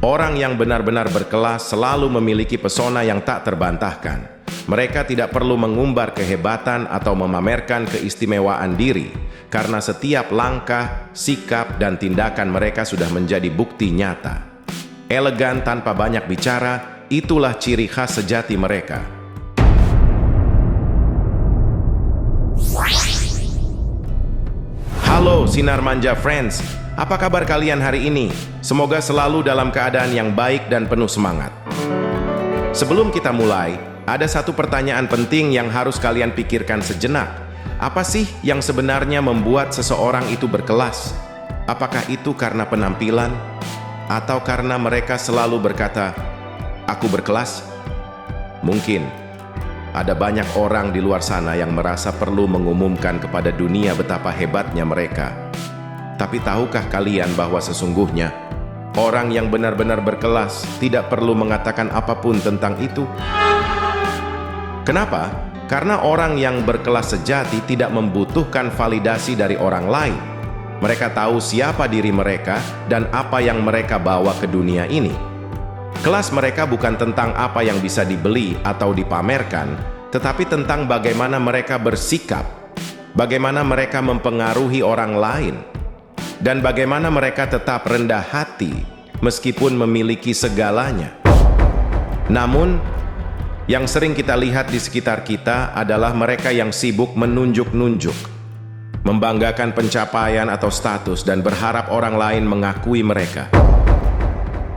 Orang yang benar-benar berkelas selalu memiliki pesona yang tak terbantahkan. Mereka tidak perlu mengumbar kehebatan atau memamerkan keistimewaan diri, karena setiap langkah, sikap, dan tindakan mereka sudah menjadi bukti nyata. Elegan tanpa banyak bicara, itulah ciri khas sejati mereka. Halo Sinar Manja Friends, apa kabar kalian hari ini? Semoga selalu dalam keadaan yang baik dan penuh semangat. Sebelum kita mulai, ada satu pertanyaan penting yang harus kalian pikirkan sejenak. Apa sih yang sebenarnya membuat seseorang itu berkelas? Apakah itu karena penampilan? Atau karena mereka selalu berkata, "Aku berkelas"? Mungkin ada banyak orang di luar sana yang merasa perlu mengumumkan kepada dunia betapa hebatnya mereka. Tapi tahukah kalian bahwa sesungguhnya orang yang benar-benar berkelas tidak perlu mengatakan apapun tentang itu? Kenapa? Karena orang yang berkelas sejati tidak membutuhkan validasi dari orang lain. Mereka tahu siapa diri mereka dan apa yang mereka bawa ke dunia ini. Kelas mereka bukan tentang apa yang bisa dibeli atau dipamerkan, tetapi tentang bagaimana mereka bersikap, bagaimana mereka mempengaruhi orang lain, dan bagaimana mereka tetap rendah hati meskipun memiliki segalanya. Namun, yang sering kita lihat di sekitar kita adalah mereka yang sibuk menunjuk-nunjuk, membanggakan pencapaian atau status, dan berharap orang lain mengakui mereka.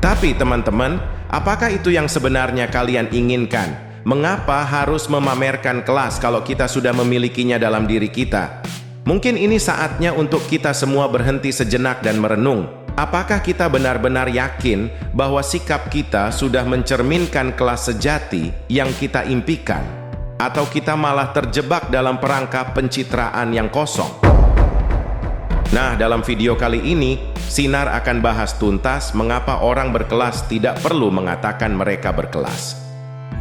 Tapi teman-teman, apakah itu yang sebenarnya kalian inginkan? Mengapa harus memamerkan kelas kalau kita sudah memilikinya dalam diri kita? Mungkin ini saatnya untuk kita semua berhenti sejenak dan merenung. Apakah kita benar-benar yakin bahwa sikap kita sudah mencerminkan kelas sejati yang kita impikan? Atau kita malah terjebak dalam perangkap pencitraan yang kosong? Nah, dalam video kali ini, Sinar akan bahas tuntas mengapa orang berkelas tidak perlu mengatakan mereka berkelas.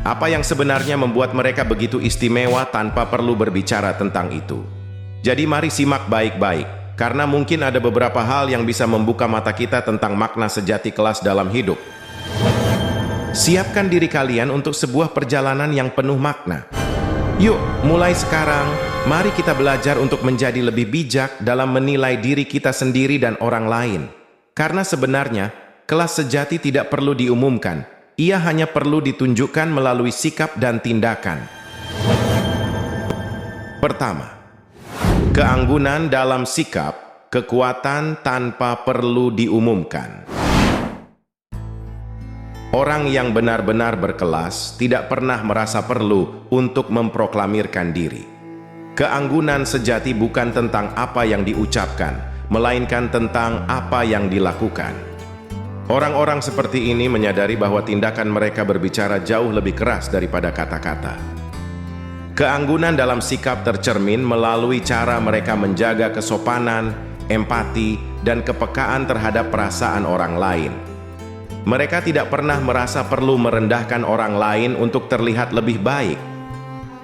Apa yang sebenarnya membuat mereka begitu istimewa tanpa perlu berbicara tentang itu. Jadi mari simak baik-baik, karena mungkin ada beberapa hal yang bisa membuka mata kita tentang makna sejati kelas dalam hidup. Siapkan diri kalian untuk sebuah perjalanan yang penuh makna. Yuk, mulai sekarang, mari kita belajar untuk menjadi lebih bijak dalam menilai diri kita sendiri dan orang lain. Karena sebenarnya, kelas sejati tidak perlu diumumkan, ia hanya perlu ditunjukkan melalui sikap dan tindakan. Pertama, keanggunan dalam sikap, kekuatan tanpa perlu diumumkan. Orang yang benar-benar berkelas tidak pernah merasa perlu untuk memproklamirkan diri. Keanggunan sejati bukan tentang apa yang diucapkan, melainkan tentang apa yang dilakukan. Orang-orang seperti ini menyadari bahwa tindakan mereka berbicara jauh lebih keras daripada kata-kata. Keanggunan dalam sikap tercermin melalui cara mereka menjaga kesopanan, empati, dan kepekaan terhadap perasaan orang lain. Mereka tidak pernah merasa perlu merendahkan orang lain untuk terlihat lebih baik.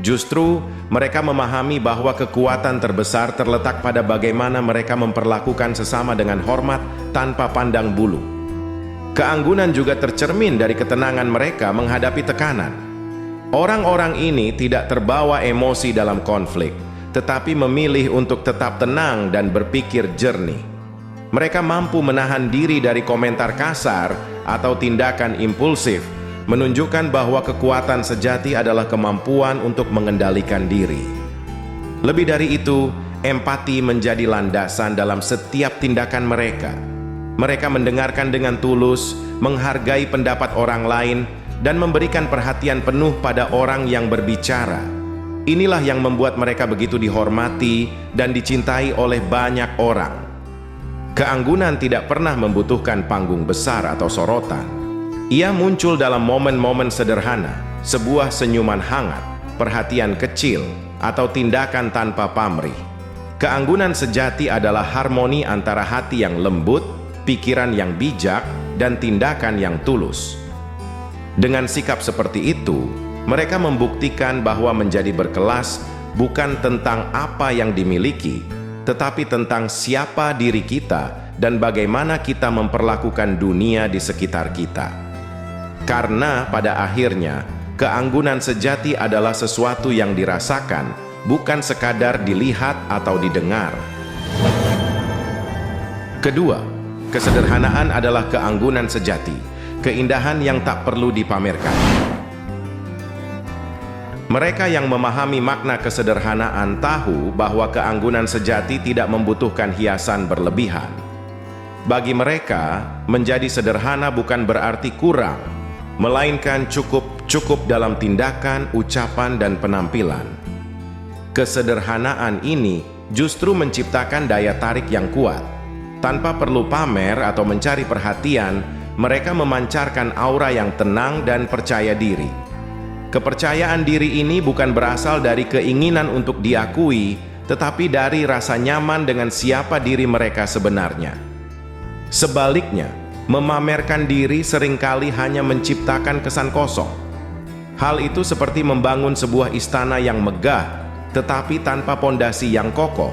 Justru, mereka memahami bahwa kekuatan terbesar terletak pada bagaimana mereka memperlakukan sesama dengan hormat tanpa pandang bulu. Keanggunan juga tercermin dari ketenangan mereka menghadapi tekanan. Orang-orang ini tidak terbawa emosi dalam konflik, tetapi memilih untuk tetap tenang dan berpikir jernih. Mereka mampu menahan diri dari komentar kasar atau tindakan impulsif, menunjukkan bahwa kekuatan sejati adalah kemampuan untuk mengendalikan diri. Lebih dari itu, empati menjadi landasan dalam setiap tindakan mereka. Mereka mendengarkan dengan tulus, menghargai pendapat orang lain, dan memberikan perhatian penuh pada orang yang berbicara. Inilah yang membuat mereka begitu dihormati dan dicintai oleh banyak orang. Keanggunan tidak pernah membutuhkan panggung besar atau sorotan. Ia muncul dalam momen-momen sederhana, sebuah senyuman hangat, perhatian kecil, atau tindakan tanpa pamrih. Keanggunan sejati adalah harmoni antara hati yang lembut, pikiran yang bijak, dan tindakan yang tulus. Dengan sikap seperti itu, mereka membuktikan bahwa menjadi berkelas bukan tentang apa yang dimiliki, tetapi tentang siapa diri kita dan bagaimana kita memperlakukan dunia di sekitar kita. Karena pada akhirnya, keanggunan sejati adalah sesuatu yang dirasakan, bukan sekadar dilihat atau didengar. Kedua, kesederhanaan adalah keanggunan sejati, keindahan yang tak perlu dipamerkan. Mereka yang memahami makna kesederhanaan tahu bahwa keanggunan sejati tidak membutuhkan hiasan berlebihan. Bagi mereka, menjadi sederhana bukan berarti kurang, melainkan cukup dalam tindakan, ucapan, dan penampilan. Kesederhanaan ini justru menciptakan daya tarik yang kuat. Tanpa perlu pamer atau mencari perhatian, mereka memancarkan aura yang tenang dan percaya diri. Kepercayaan diri ini bukan berasal dari keinginan untuk diakui, tetapi dari rasa nyaman dengan siapa diri mereka sebenarnya. Sebaliknya, memamerkan diri seringkali hanya menciptakan kesan kosong. Hal itu seperti membangun sebuah istana yang megah, tetapi tanpa pondasi yang kokoh.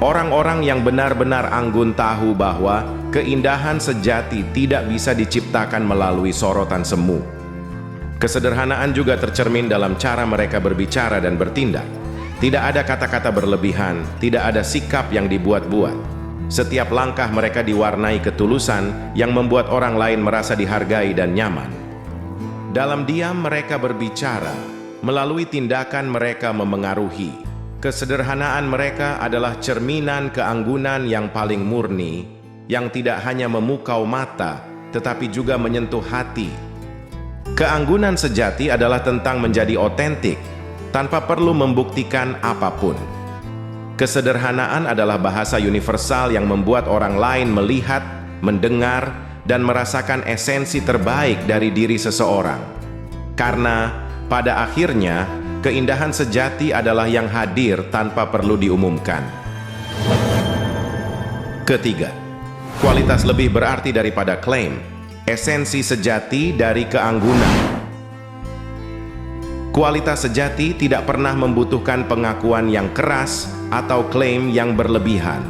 Orang-orang yang benar-benar anggun tahu bahwa keindahan sejati tidak bisa diciptakan melalui sorotan semu. Kesederhanaan juga tercermin dalam cara mereka berbicara dan bertindak. Tidak ada kata-kata berlebihan, tidak ada sikap yang dibuat-buat. Setiap langkah mereka diwarnai ketulusan yang membuat orang lain merasa dihargai dan nyaman. Dalam diam mereka berbicara, melalui tindakan mereka memengaruhi. Kesederhanaan mereka adalah cerminan keanggunan yang paling murni, yang tidak hanya memukau mata, tetapi juga menyentuh hati. Keanggunan sejati adalah tentang menjadi otentik, tanpa perlu membuktikan apapun. Kesederhanaan adalah bahasa universal yang membuat orang lain melihat, mendengar, dan merasakan esensi terbaik dari diri seseorang. Karena, pada akhirnya, keindahan sejati adalah yang hadir tanpa perlu diumumkan. Ketiga, kualitas lebih berarti daripada klaim. Esensi sejati dari keanggunan. Kualitas sejati tidak pernah membutuhkan pengakuan yang keras atau klaim yang berlebihan.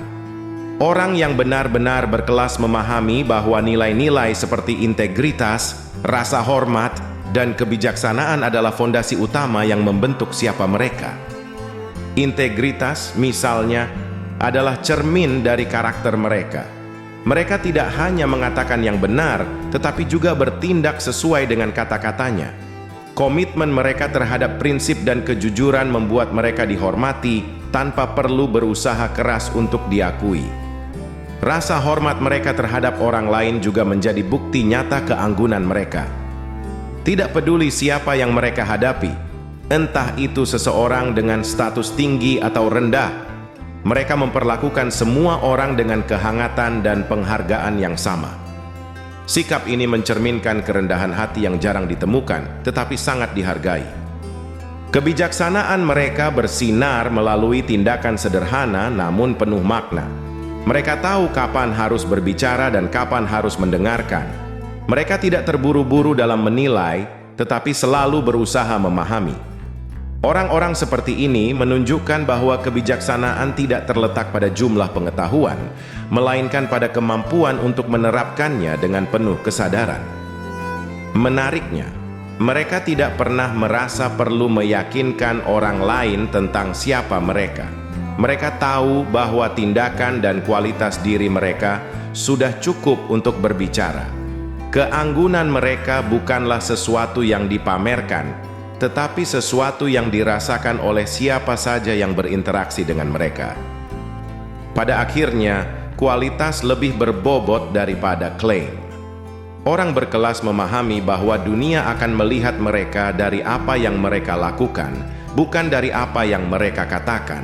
Orang yang benar-benar berkelas memahami bahwa nilai-nilai seperti integritas, rasa hormat, dan kebijaksanaan adalah fondasi utama yang membentuk siapa mereka. Integritas, misalnya, adalah cermin dari karakter mereka. Mereka tidak hanya mengatakan yang benar, tetapi juga bertindak sesuai dengan kata-katanya. Komitmen mereka terhadap prinsip dan kejujuran membuat mereka dihormati tanpa perlu berusaha keras untuk diakui. Rasa hormat mereka terhadap orang lain juga menjadi bukti nyata keanggunan mereka. Tidak peduli siapa yang mereka hadapi, entah itu seseorang dengan status tinggi atau rendah, mereka memperlakukan semua orang dengan kehangatan dan penghargaan yang sama. Sikap ini mencerminkan kerendahan hati yang jarang ditemukan, tetapi sangat dihargai. Kebijaksanaan mereka bersinar melalui tindakan sederhana namun penuh makna. Mereka tahu kapan harus berbicara dan kapan harus mendengarkan. Mereka tidak terburu-buru dalam menilai, tetapi selalu berusaha memahami. Orang-orang seperti ini menunjukkan bahwa kebijaksanaan tidak terletak pada jumlah pengetahuan, melainkan pada kemampuan untuk menerapkannya dengan penuh kesadaran. Menariknya, mereka tidak pernah merasa perlu meyakinkan orang lain tentang siapa mereka. Mereka tahu bahwa tindakan dan kualitas diri mereka sudah cukup untuk berbicara. Keanggunan mereka bukanlah sesuatu yang dipamerkan, tetapi sesuatu yang dirasakan oleh siapa saja yang berinteraksi dengan mereka. Pada akhirnya, kualitas lebih berbobot daripada klaim. Orang berkelas memahami bahwa dunia akan melihat mereka dari apa yang mereka lakukan, bukan dari apa yang mereka katakan.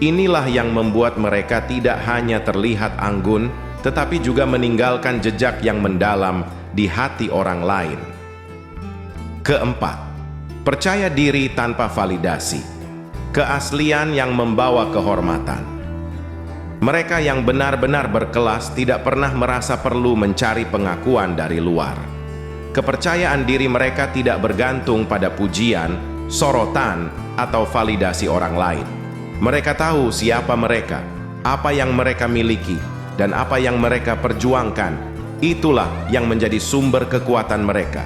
Inilah yang membuat mereka tidak hanya terlihat anggun, tetapi juga meninggalkan jejak yang mendalam di hati orang lain. Keempat, percaya diri tanpa validasi. Keaslian yang membawa kehormatan. Mereka yang benar-benar berkelas tidak pernah merasa perlu mencari pengakuan dari luar. Kepercayaan diri mereka tidak bergantung pada pujian, sorotan, atau validasi orang lain. Mereka tahu siapa mereka, apa yang mereka miliki, dan apa yang mereka perjuangkan, itulah yang menjadi sumber kekuatan mereka.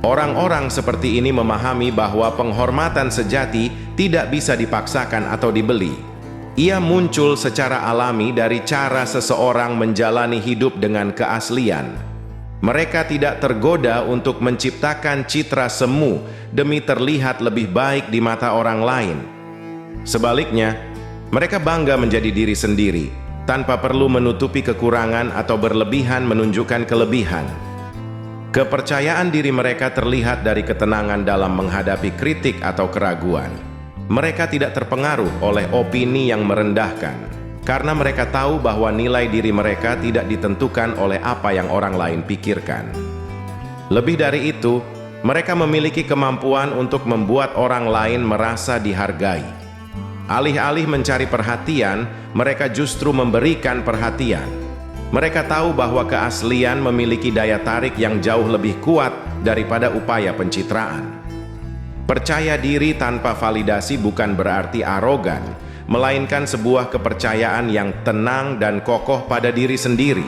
Orang-orang seperti ini memahami bahwa penghormatan sejati tidak bisa dipaksakan atau dibeli. Ia muncul secara alami dari cara seseorang menjalani hidup dengan keaslian. Mereka tidak tergoda untuk menciptakan citra semu demi terlihat lebih baik di mata orang lain. Sebaliknya, mereka bangga menjadi diri sendiri, tanpa perlu menutupi kekurangan atau berlebihan menunjukkan kelebihan. Kepercayaan diri mereka terlihat dari ketenangan dalam menghadapi kritik atau keraguan. Mereka tidak terpengaruh oleh opini yang merendahkan, karena mereka tahu bahwa nilai diri mereka tidak ditentukan oleh apa yang orang lain pikirkan. Lebih dari itu, mereka memiliki kemampuan untuk membuat orang lain merasa dihargai. Alih-alih mencari perhatian, mereka justru memberikan perhatian. Mereka tahu bahwa keaslian memiliki daya tarik yang jauh lebih kuat daripada upaya pencitraan. Percaya diri tanpa validasi bukan berarti arogan, melainkan sebuah kepercayaan yang tenang dan kokoh pada diri sendiri.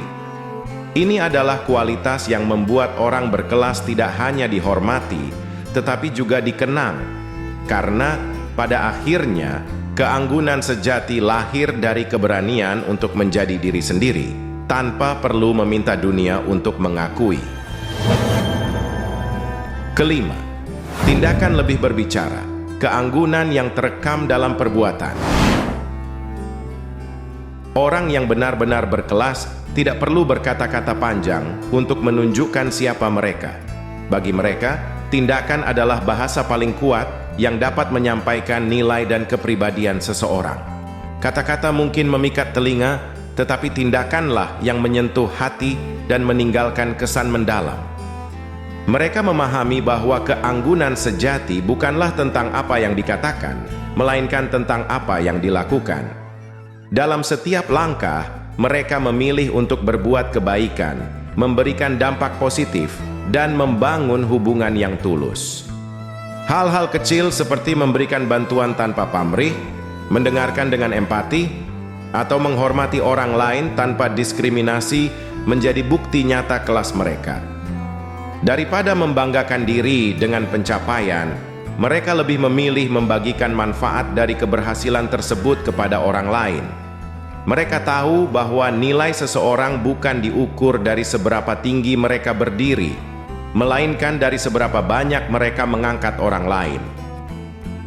Ini adalah kualitas yang membuat orang berkelas tidak hanya dihormati, tetapi juga dikenang. Karena pada akhirnya, keanggunan sejati lahir dari keberanian untuk menjadi diri sendiri, tanpa perlu meminta dunia untuk mengakui. Kelima, tindakan lebih berbicara. Keanggunan yang terekam dalam perbuatan. Orang yang benar-benar berkelas tidak perlu berkata-kata panjang untuk menunjukkan siapa mereka. Bagi mereka, tindakan adalah bahasa paling kuat yang dapat menyampaikan nilai dan kepribadian seseorang. Kata-kata mungkin memikat telinga, tetapi tindakanlah yang menyentuh hati dan meninggalkan kesan mendalam. Mereka memahami bahwa keanggunan sejati bukanlah tentang apa yang dikatakan, melainkan tentang apa yang dilakukan. Dalam setiap langkah, mereka memilih untuk berbuat kebaikan, memberikan dampak positif, dan membangun hubungan yang tulus. Hal-hal kecil seperti memberikan bantuan tanpa pamrih, mendengarkan dengan empati, atau menghormati orang lain tanpa diskriminasi menjadi bukti nyata kelas mereka. Daripada membanggakan diri dengan pencapaian, mereka lebih memilih membagikan manfaat dari keberhasilan tersebut kepada orang lain. Mereka tahu bahwa nilai seseorang bukan diukur dari seberapa tinggi mereka berdiri, melainkan dari seberapa banyak mereka mengangkat orang lain.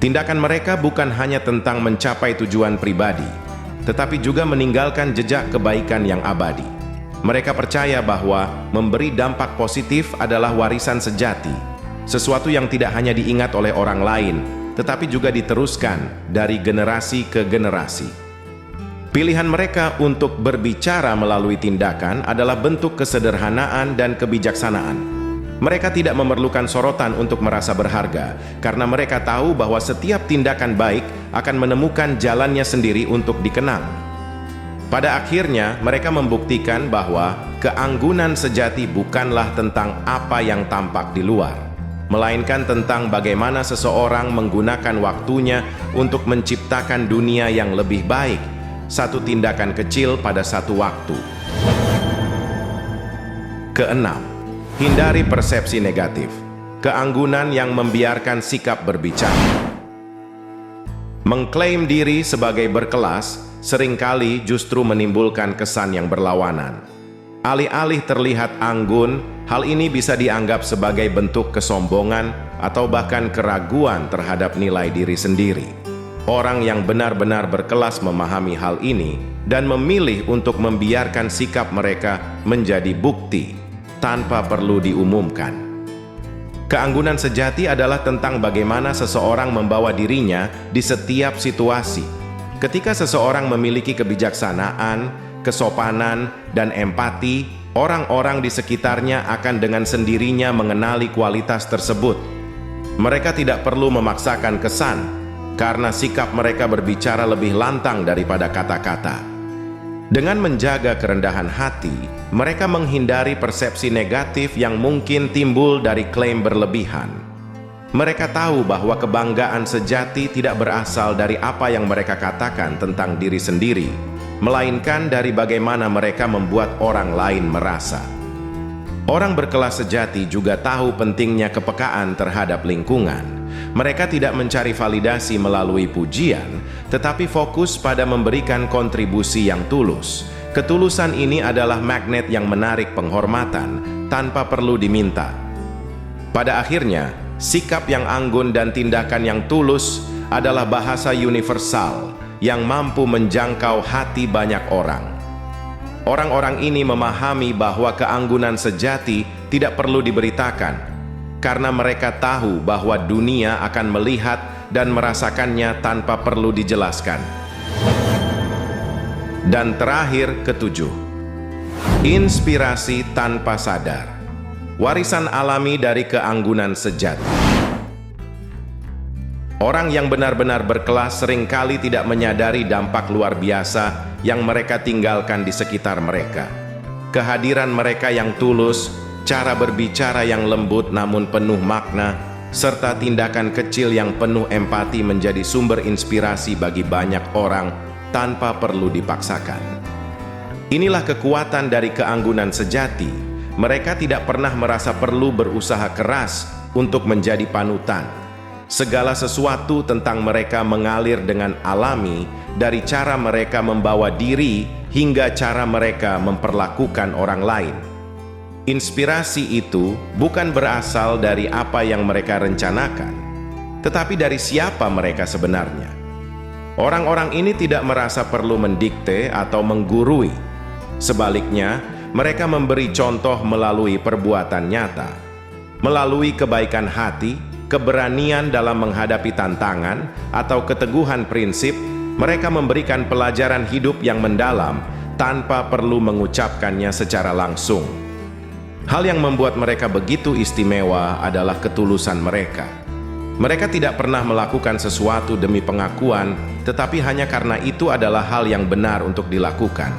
Tindakan mereka bukan hanya tentang mencapai tujuan pribadi, tetapi juga meninggalkan jejak kebaikan yang abadi. Mereka percaya bahwa memberi dampak positif adalah warisan sejati, sesuatu yang tidak hanya diingat oleh orang lain, tetapi juga diteruskan dari generasi ke generasi. Pilihan mereka untuk berbicara melalui tindakan adalah bentuk kesederhanaan dan kebijaksanaan. Mereka tidak memerlukan sorotan untuk merasa berharga, karena mereka tahu bahwa setiap tindakan baik akan menemukan jalannya sendiri untuk dikenang. Pada akhirnya, mereka membuktikan bahwa keanggunan sejati bukanlah tentang apa yang tampak di luar, melainkan tentang bagaimana seseorang menggunakan waktunya untuk menciptakan dunia yang lebih baik, satu tindakan kecil pada satu waktu. Keenam, hindari persepsi negatif. Keanggunan yang membiarkan sikap berbicara. Mengklaim diri sebagai berkelas seringkali justru menimbulkan kesan yang berlawanan. Alih-alih terlihat anggun, hal ini bisa dianggap sebagai bentuk kesombongan atau bahkan keraguan terhadap nilai diri sendiri. Orang yang benar-benar berkelas memahami hal ini dan memilih untuk membiarkan sikap mereka menjadi bukti tanpa perlu diumumkan. Keanggunan sejati adalah tentang bagaimana seseorang membawa dirinya di setiap situasi. Ketika seseorang memiliki kebijaksanaan, kesopanan, dan empati, orang-orang di sekitarnya akan dengan sendirinya mengenali kualitas tersebut. Mereka tidak perlu memaksakan kesan, karena sikap mereka berbicara lebih lantang daripada kata-kata. Dengan menjaga kerendahan hati, mereka menghindari persepsi negatif yang mungkin timbul dari klaim berlebihan. Mereka tahu bahwa kebanggaan sejati tidak berasal dari apa yang mereka katakan tentang diri sendiri, melainkan dari bagaimana mereka membuat orang lain merasa. Orang berkelas sejati juga tahu pentingnya kepekaan terhadap lingkungan. Mereka tidak mencari validasi melalui pujian, tetapi fokus pada memberikan kontribusi yang tulus. Ketulusan ini adalah magnet yang menarik penghormatan tanpa perlu diminta. Pada akhirnya, sikap yang anggun dan tindakan yang tulus adalah bahasa universal yang mampu menjangkau hati banyak orang. Orang-orang ini memahami bahwa keanggunan sejati tidak perlu diberitakan, karena mereka tahu bahwa dunia akan melihat dan merasakannya tanpa perlu dijelaskan. Dan terakhir, ketujuh, inspirasi tanpa sadar. Warisan alami dari keanggunan sejati. Orang yang benar-benar berkelas seringkali tidak menyadari dampak luar biasa yang mereka tinggalkan di sekitar mereka. Kehadiran mereka yang tulus, cara berbicara yang lembut namun penuh makna, serta tindakan kecil yang penuh empati menjadi sumber inspirasi bagi banyak orang tanpa perlu dipaksakan. Inilah kekuatan dari keanggunan sejati. Mereka tidak pernah merasa perlu berusaha keras untuk menjadi panutan. Segala sesuatu tentang mereka mengalir dengan alami, dari cara mereka membawa diri hingga cara mereka memperlakukan orang lain. Inspirasi itu bukan berasal dari apa yang mereka rencanakan, tetapi dari siapa mereka sebenarnya. Orang-orang ini tidak merasa perlu mendikte atau menggurui. Sebaliknya, mereka memberi contoh melalui perbuatan nyata, melalui kebaikan hati, keberanian dalam menghadapi tantangan, atau keteguhan prinsip. Mereka memberikan pelajaran hidup yang mendalam tanpa perlu mengucapkannya secara langsung. Hal yang membuat mereka begitu istimewa adalah ketulusan mereka. Mereka tidak pernah melakukan sesuatu demi pengakuan, tetapi hanya karena itu adalah hal yang benar untuk dilakukan.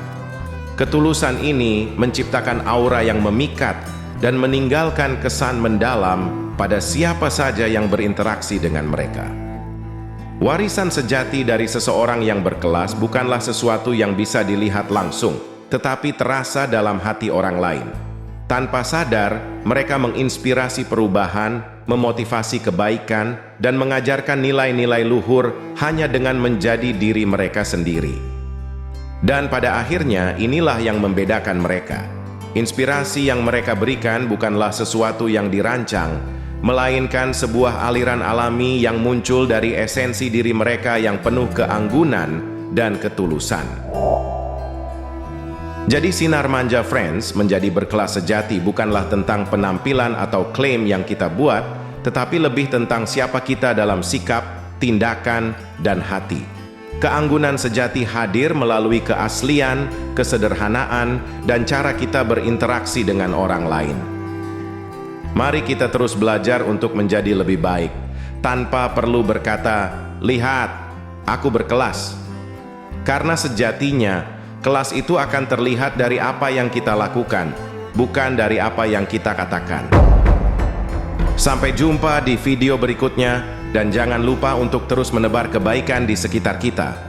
Ketulusan ini menciptakan aura yang memikat dan meninggalkan kesan mendalam pada siapa saja yang berinteraksi dengan mereka. Warisan sejati dari seseorang yang berkelas bukanlah sesuatu yang bisa dilihat langsung, tetapi terasa dalam hati orang lain. Tanpa sadar, mereka menginspirasi perubahan, memotivasi kebaikan, dan mengajarkan nilai-nilai luhur hanya dengan menjadi diri mereka sendiri. Dan pada akhirnya, inilah yang membedakan mereka. Inspirasi yang mereka berikan bukanlah sesuatu yang dirancang, melainkan sebuah aliran alami yang muncul dari esensi diri mereka yang penuh keanggunan dan ketulusan. Jadi Sinar Manja Friends menjadi berkelas sejati bukanlah tentang penampilan atau klaim yang kita buat, tetapi lebih tentang siapa kita dalam sikap, tindakan, dan hati. Keanggunan sejati hadir melalui keaslian, kesederhanaan, dan cara kita berinteraksi dengan orang lain. Mari kita terus belajar untuk menjadi lebih baik, tanpa perlu berkata, "Lihat, aku berkelas." Karena sejatinya, kelas itu akan terlihat dari apa yang kita lakukan, bukan dari apa yang kita katakan. Sampai jumpa di video berikutnya, dan jangan lupa untuk terus menebar kebaikan di sekitar kita.